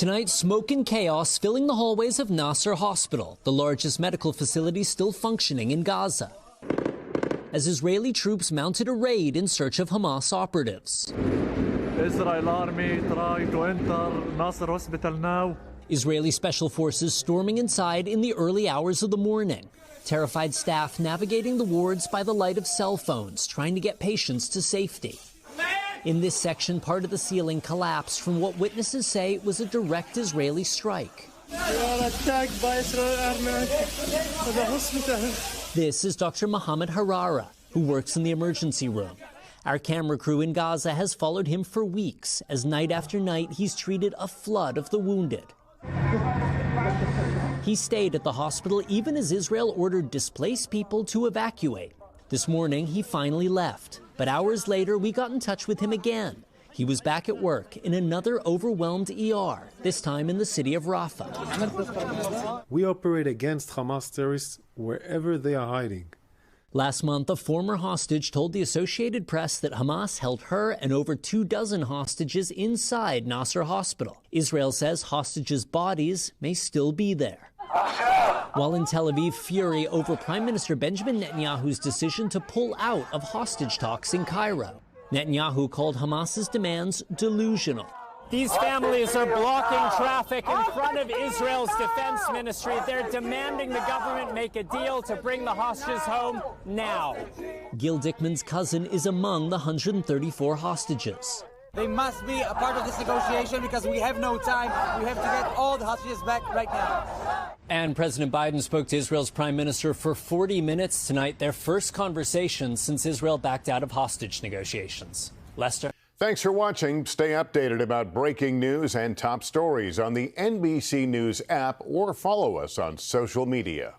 Tonight, smoke and chaos filling the hallways of Nasser Hospital, the largest medical facility still functioning in Gaza, as Israeli troops mounted a raid in search of Hamas operatives. Israel army try to enter Nasser Hospital now. Israeli special forces storming inside in the early hours of the morning. Terrified staff navigating the wards by the light of cell phones, trying to get patients to safety. In this section, part of the ceiling collapsed from what witnesses say was a direct Israeli strike. We are attacked by Israeli army at the hospital. This is Dr. Mohammed Harara, who works in the emergency room. Our camera crew in Gaza has followed him for weeks, as night after night he's treated a flood of the wounded. He stayed at the hospital even as Israel ordered displaced people to evacuate. This morning, he finally left. But hours later, we got in touch with him again. He was back at work in another overwhelmed ER, this time in the city of Rafah. We operate against Hamas terrorists wherever they are hiding. Last month, a former hostage told the Associated Press that Hamas held her and over 24 hostages inside Nasser Hospital. Israel says hostages' bodies may still be there. While in Tel Aviv, fury over Prime Minister Benjamin Netanyahu's decision to pull out of hostage talks in Cairo. Netanyahu called Hamas's demands delusional. These families are blocking traffic in front of Israel's defense ministry. They're demanding the government make a deal to bring the hostages home now. Gil Dickman's cousin is among the 134 hostages. They must be a part of this negotiation because we have no time. We have to get all the hostages back right now. And President Biden spoke to Israel's prime minister for 40 minutes tonight, their first conversation since Israel backed out of hostage negotiations. Lester? Thanks for watching. Stay updated about breaking news and top stories on the NBC News app or follow us on social media.